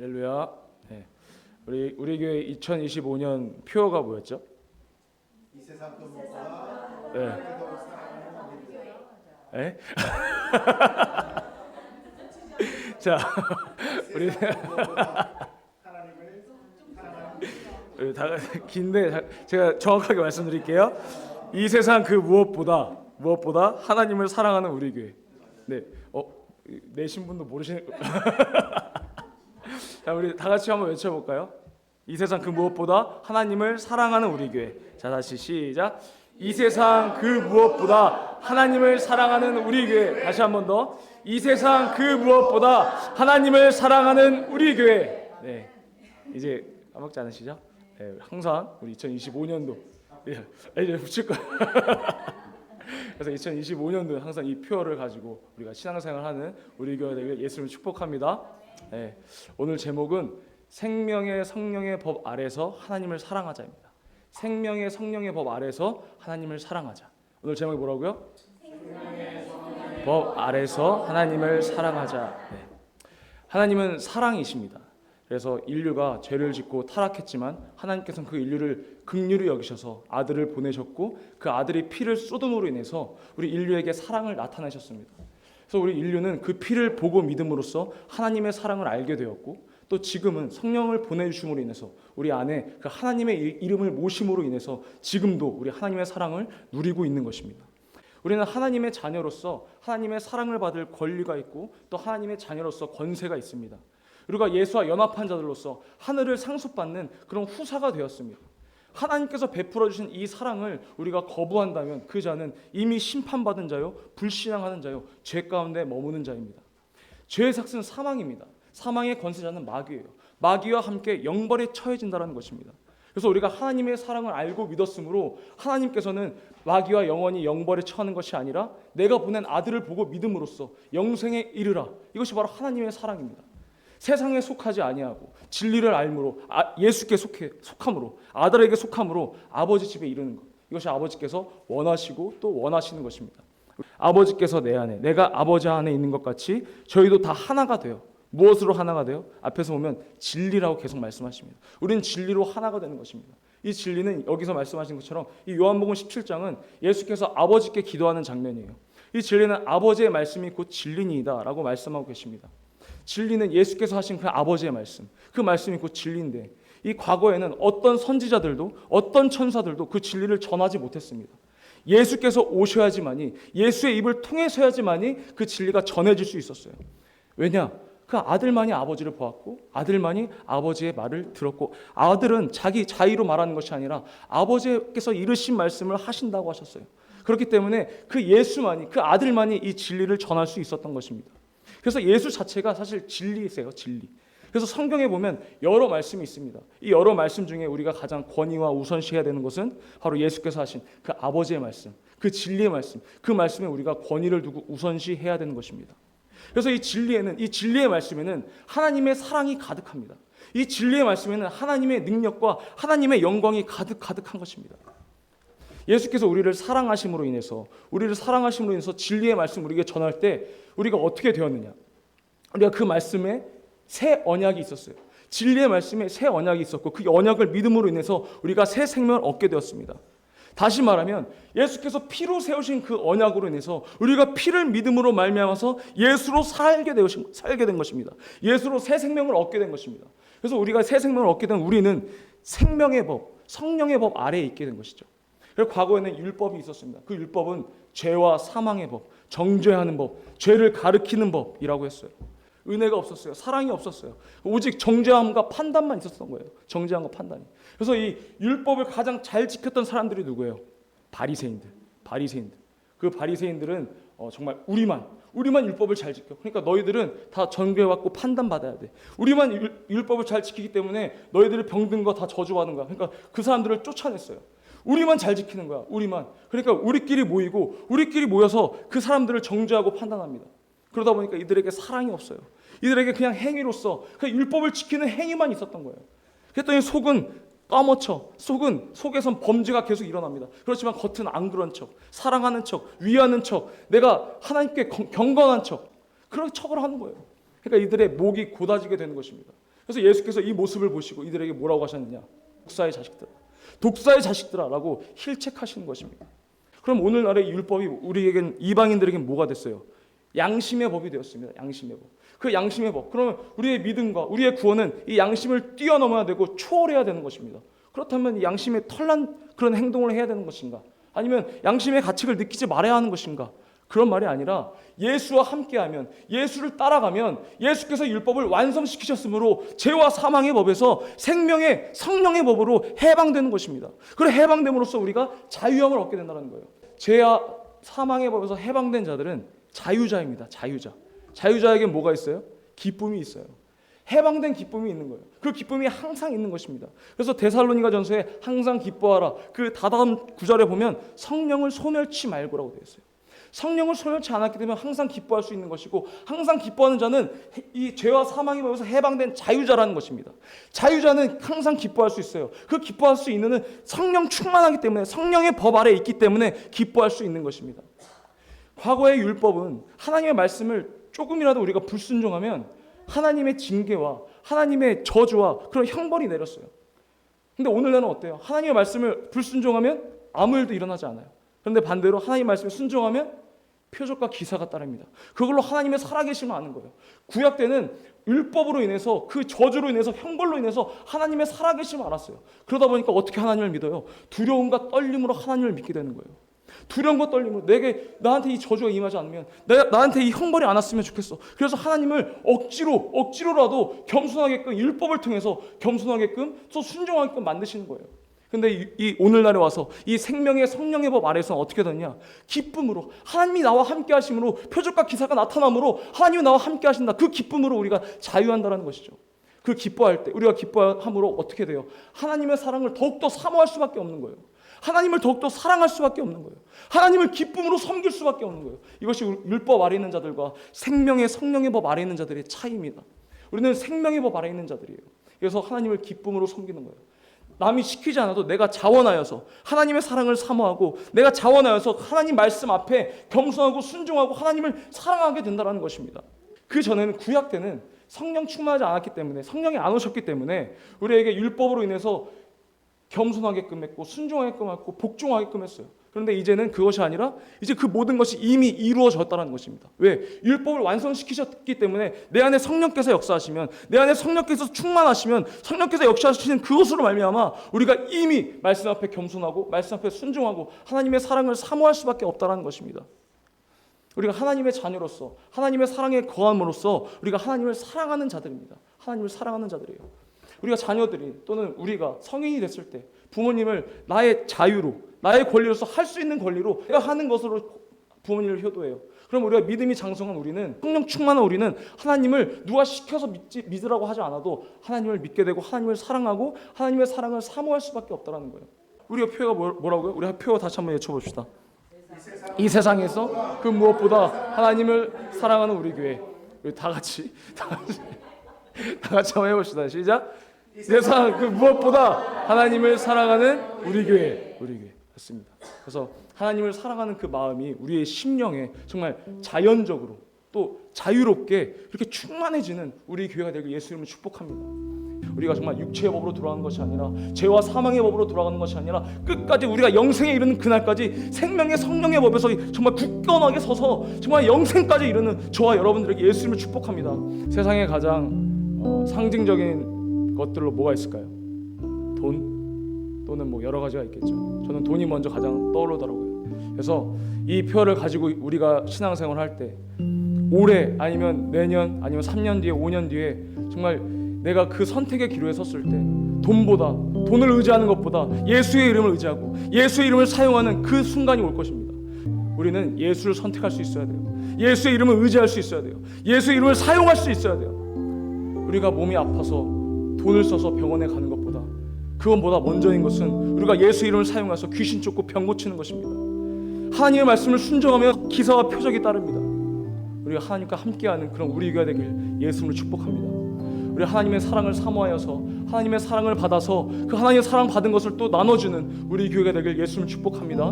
할렐루야. 네. 우리 교회 2025년 표어가 뭐였죠? 이 세상 그 무엇보다 네. 하나님을 더 사랑하는 우리 교회. 네? 자, 우리 이 세상 그 무엇보다 하나님을 사랑하는 우리 교회. 다 긴데 제가 정확하게 말씀드릴게요. 이 세상 그 무엇보다 하나님을 사랑하는 우리 교회. 네. 내신 분도 모르시는. 자, 우리 다 같이 한번 외쳐볼까요? 이 세상 그 무엇보다 하나님을 사랑하는 우리 교회. 자, 다시 시작. 이 세상 그 무엇보다 하나님을 사랑하는 우리 교회. 다시 한 번 더. 이 세상 그 무엇보다 하나님을 사랑하는 우리 교회. 네, 이제 까먹지 않으시죠? 네, 항상 우리 2025년도 이제 붙일 거예요. 그래서 2025년도 항상 이 표어를 가지고 우리가 신앙생활하는 우리 교회 되길 예수님을 축복합니다. 네, 오늘 제목은 생명의 성령의 법 아래서 하나님을 사랑하자입니다. 생명의 성령의 법 아래서 하나님을 사랑하자. 오늘 제목이 뭐라고요? 법 아래서 하나님을 사랑하자. 네. 하나님은 사랑이십니다. 그래서 인류가 죄를 짓고 타락했지만 하나님께서는 그 인류를 긍휼히 여기셔서 아들을 보내셨고 그 아들의 피를 쏟음으로 인해서 우리 인류에게 사랑을 나타내셨습니다. 그래서 우리 인류는 그 피를 보고 믿음으로써 하나님의 사랑을 알게 되었고 또 지금은 성령을 보내주심으로 인해서 우리 안에 그 하나님의 이름을 모심으로 인해서 지금도 우리 하나님의 사랑을 누리고 있는 것입니다. 우리는 하나님의 자녀로서 하나님의 사랑을 받을 권리가 있고 또 하나님의 자녀로서 권세가 있습니다. 우리가 예수와 연합한 자들로서 하늘을 상속받는 그런 후사가 되었습니다. 하나님께서 베풀어 주신 이 사랑을 우리가 거부한다면 그 자는 이미 심판받은 자요, 불신앙하는 자요, 죄 가운데 머무는 자입니다. 죄의 삭은 사망입니다. 사망의 권세자는 마귀예요. 마귀와 함께 영벌에 처해진다는 것입니다. 그래서 우리가 하나님의 사랑을 알고 믿었으므로 하나님께서는 마귀와 영원히 영벌에 처하는 것이 아니라 내가 보낸 아들을 보고 믿음으로써 영생에 이르라. 이것이 바로 하나님의 사랑입니다. 세상에 속하지 아니하고 진리를 알므로 예수께 속함으로 아들에게 속함으로 아버지 집에 이르는 것. 이것이 아버지께서 원하시고 또 원하시는 것입니다. 아버지께서 내 안에 내가 아버지 안에 있는 것 같이 저희도 다 하나가 돼요. 무엇으로 하나가 돼요? 앞에서 보면 진리라고 계속 말씀하십니다. 우리는 진리로 하나가 되는 것입니다. 이 진리는 여기서 말씀하신 것처럼 이 요한복음 17장은 예수께서 아버지께 기도하는 장면이에요. 이 진리는 아버지의 말씀이 곧 진리니이다 라고 말씀하고 계십니다. 진리는 예수께서 하신 그 아버지의 말씀, 그 말씀이 곧 진리인데 이 과거에는 어떤 선지자들도 어떤 천사들도 그 진리를 전하지 못했습니다. 예수께서 오셔야지만이 예수의 입을 통해서야지만이 그 진리가 전해질 수 있었어요. 왜냐? 그 아들만이 아버지를 보았고 아들만이 아버지의 말을 들었고 아들은 자기 자의로 말하는 것이 아니라 아버지께서 이르신 말씀을 하신다고 하셨어요. 그렇기 때문에 그 예수만이 그 아들만이 이 진리를 전할 수 있었던 것입니다. 그래서 예수 자체가 사실 진리이세요. 진리. 그래서 성경에 보면 여러 말씀이 있습니다. 이 여러 말씀 중에 우리가 가장 권위와 우선시해야 되는 것은 바로 예수께서 하신 그 아버지의 말씀, 그 진리의 말씀, 그 말씀에 우리가 권위를 두고 우선시해야 되는 것입니다. 그래서 이 진리의 말씀에는 하나님의 사랑이 가득합니다. 이 진리의 말씀에는 하나님의 능력과 하나님의 영광이 가득한 것입니다. 예수께서 우리를 사랑하심으로 인해서 진리의 말씀 우리에게 전할 때 우리가 어떻게 되었느냐? 우리가 그 말씀에 새 언약이 있었어요. 진리의 말씀에 새 언약이 있었고 그 언약을 믿음으로 인해서 우리가 새 생명을 얻게 되었습니다. 다시 말하면 예수께서 피로 세우신 그 언약으로 인해서 우리가 피를 믿음으로 말미암아서 예수로 살게 된 것입니다. 예수로 새 생명을 얻게 된 것입니다. 그래서 우리가 새 생명을 얻게 된 우리는 생명의 법, 성령의 법 아래에 있게 된 것이죠. 그리고 과거에는 율법이 있었습니다. 그 율법은 죄와 사망의 법, 정죄하는 법, 죄를 가르치는 법이라고 했어요. 은혜가 없었어요. 사랑이 없었어요. 오직 정죄함과 판단만 있었던 거예요. 정죄함과 판단이. 그래서 이 율법을 가장 잘 지켰던 사람들이 누구예요? 바리새인들. 그 바리새인들은 정말 우리만 율법을 잘 지켜. 그러니까 너희들은 다 정죄받고 판단받아야 돼. 우리만 율법을 잘 지키기 때문에 너희들이 병든 거 다 저주받는 거야. 그러니까 그 사람들을 쫓아냈어요. 우리만 잘 지키는 거야. 우리만. 그러니까 우리끼리 모여서 그 사람들을 정죄하고 판단합니다. 그러다 보니까 이들에게 사랑이 없어요. 이들에게 그냥 행위로서 그냥 율법을 지키는 행위만 있었던 거예요. 그랬더니 속은 까맣죠. 속에선 범죄가 계속 일어납니다. 그렇지만 겉은 안 그런 척, 사랑하는 척, 위하는 척, 내가 하나님께 경건한 척, 그런 척을 하는 거예요. 그러니까 이들의 목이 고다지게 되는 것입니다. 그래서 예수께서 이 모습을 보시고 이들에게 뭐라고 하셨느냐? 독사의 자식들아 라고 힐책하시는 것입니다. 그럼 오늘날의 율법이 우리에겐, 이방인들에겐 뭐가 됐어요? 양심의 법이 되었습니다. 양심의 법. 그 양심의 법. 그러면 우리의 믿음과 우리의 구원은 이 양심을 뛰어넘어야 되고 초월해야 되는 것입니다. 그렇다면 이 양심에 털난 그런 행동을 해야 되는 것인가? 아니면 양심의 가책을 느끼지 말아야 하는 것인가? 그런 말이 아니라 예수와 함께하면, 예수를 따라가면 예수께서 율법을 완성시키셨으므로 죄와 사망의 법에서 생명의 성령의 법으로 해방되는 것입니다. 그래 해방됨으로써 우리가 자유함을 얻게 된다는 거예요. 죄와 사망의 법에서 해방된 자들은 자유자입니다. 자유자에게 뭐가 있어요? 기쁨이 있어요. 해방된 기쁨이 있는 거예요. 그 기쁨이 항상 있는 것입니다. 그래서 데살로니가전서에 항상 기뻐하라, 그 다다음 구절에 보면 성령을 소멸치 말고라고 되어 있어요. 성령을 소멸치 않았기 때문에 항상 기뻐할 수 있는 것이고, 항상 기뻐하는 자는 이 죄와 사망의 법에서 해방된 자유자라는 것입니다. 자유자는 항상 기뻐할 수 있어요. 그 기뻐할 수 있는 은 성령 충만하기 때문에, 성령의 법 아래에 있기 때문에 기뻐할 수 있는 것입니다. 과거의 율법은 하나님의 말씀을 조금이라도 우리가 불순종하면 하나님의 징계와 하나님의 저주와 그런 형벌이 내렸어요. 근데 오늘날은 어때요? 하나님의 말씀을 불순종하면 아무 일도 일어나지 않아요. 그런데 반대로 하나님의 말씀에 순종하면 표적과 기사가 따릅니다. 그걸로 하나님의 살아계심을 아는 거예요. 구약 때는 율법으로 인해서, 그 저주로 인해서, 형벌로 인해서 하나님의 살아계심을 알았어요. 그러다 보니까 어떻게 하나님을 믿어요? 두려움과 떨림으로 하나님을 믿게 되는 거예요. 두려움과 떨림으로 나한테 이 저주가 임하지 않으면, 나한테 이 형벌이 안 왔으면 좋겠어. 그래서 하나님을 억지로라도 겸손하게끔, 율법을 통해서 겸손하게끔 또 순종하게끔 만드시는 거예요. 근데 이 오늘날에 와서 이 생명의 성령의 법 아래서는 어떻게 되냐? 기쁨으로, 하나님이 나와 함께 하심으로, 표적과 기사가 나타남으로 하나님이 나와 함께 하신다. 그 기쁨으로 우리가 자유한다는 것이죠. 그 기뻐할 때, 우리가 기뻐함으로 어떻게 돼요? 하나님의 사랑을 더욱더 사모할 수밖에 없는 거예요. 하나님을 더욱더 사랑할 수밖에 없는 거예요. 하나님을 기쁨으로 섬길 수밖에 없는 거예요. 이것이 율법 아래 있는 자들과 생명의 성령의 법 아래 있는 자들의 차이입니다. 우리는 생명의 법 아래 있는 자들이에요. 그래서 하나님을 기쁨으로 섬기는 거예요. 남이 시키지 않아도 내가 자원하여서 하나님의 사랑을 사모하고, 내가 자원하여서 하나님 말씀 앞에 겸손하고 순종하고 하나님을 사랑하게 된다는 것입니다. 그 전에는, 구약 때는 성령 충만하지 않았기 때문에, 성령이 안 오셨기 때문에 우리에게 율법으로 인해서 겸손하게끔 했고, 순종하게끔 했고, 복종하게끔 했어요. 그런데 이제는 그것이 아니라 이제 그 모든 것이 이미 이루어졌다는 것입니다. 왜? 율법을 완성시키셨기 때문에 내 안에 성령께서 역사하시면, 내 안에 성령께서 충만하시면, 성령께서 역사하시는 그것으로 말미암아 우리가 이미 말씀 앞에 겸손하고 말씀 앞에 순종하고 하나님의 사랑을 사모할 수밖에 없다는 것입니다. 우리가 하나님의 자녀로서 하나님의 사랑에 거함으로써 우리가 하나님을 사랑하는 자들입니다. 하나님을 사랑하는 자들이에요. 우리가 자녀들이, 또는 우리가 성인이 됐을 때 부모님을 나의 자유로, 나의 권리로서 할 수 있는 권리로 내가 하는 것으로 부모님을 효도해요. 그럼 우리가 믿음이 장성한 우리는, 성령 충만한 우리는 하나님을 누가 시켜서 믿으라고 하지 않아도 하나님을 믿게 되고 하나님을 사랑하고 하나님의 사랑을 사모할 수밖에 없다는 거예요. 우리가 표어가 뭐라고요? 우리 표어 다시 한번 외쳐봅시다. 이 세상에서 그 무엇보다 하나님을 사랑하는 우리 교회. 우리 다 같이 한번 해봅시다. 시작. 세상 그 무엇보다 하나님을 사랑하는 우리 교회. 맞습니다. 그래서 하나님을 사랑하는 그 마음이 우리의 심령에 정말 자연적으로 또 자유롭게 그렇게 충만해지는 우리 교회가 되길 예수 이름으로 축복합니다. 우리가 정말 육체의 법으로 돌아가는 것이 아니라, 죄와 사망의 법으로 돌아가는 것이 아니라, 끝까지 우리가 영생에 이르는 그날까지 생명의 성령의 법에서 정말 굳건하게 서서 정말 영생까지 이르는 저와 여러분들에게 예수 이름으로 축복합니다. 세상에 가장 상징적인 것들로 뭐가 있을까요? 돈? 또는 뭐 여러 가지가 있겠죠. 저는 돈이 먼저 가장 떠오르더라고요. 그래서 이 표를 가지고 우리가 신앙생활을 할 때, 올해 아니면 내년 아니면 3년 뒤에 5년 뒤에 정말 내가 그 선택의 기로에 섰을 때, 돈을 의지하는 것보다 예수의 이름을 의지하고 예수의 이름을 사용하는 그 순간이 올 것입니다. 우리는 예수를 선택할 수 있어야 돼요. 예수의 이름을 의지할 수 있어야 돼요. 예수의 이름을 사용할 수 있어야 돼요. 우리가 몸이 아파서 돈을 써서 병원에 가는 것보다, 그것보다 먼저인 것은 우리가 예수 이름을 사용해서 귀신 쫓고 병 고치는 것입니다. 하나님의 말씀을 순종하며 기사와 표적이 따릅니다. 우리가 하나님과 함께하는 그런 우리 교회가 되길 예수님을 축복합니다. 우리 하나님의 사랑을 사모하여서 하나님의 사랑을 받아서 그 하나님의 사랑 받은 것을 또 나눠주는 우리 교회가 되길 예수님을 축복합니다.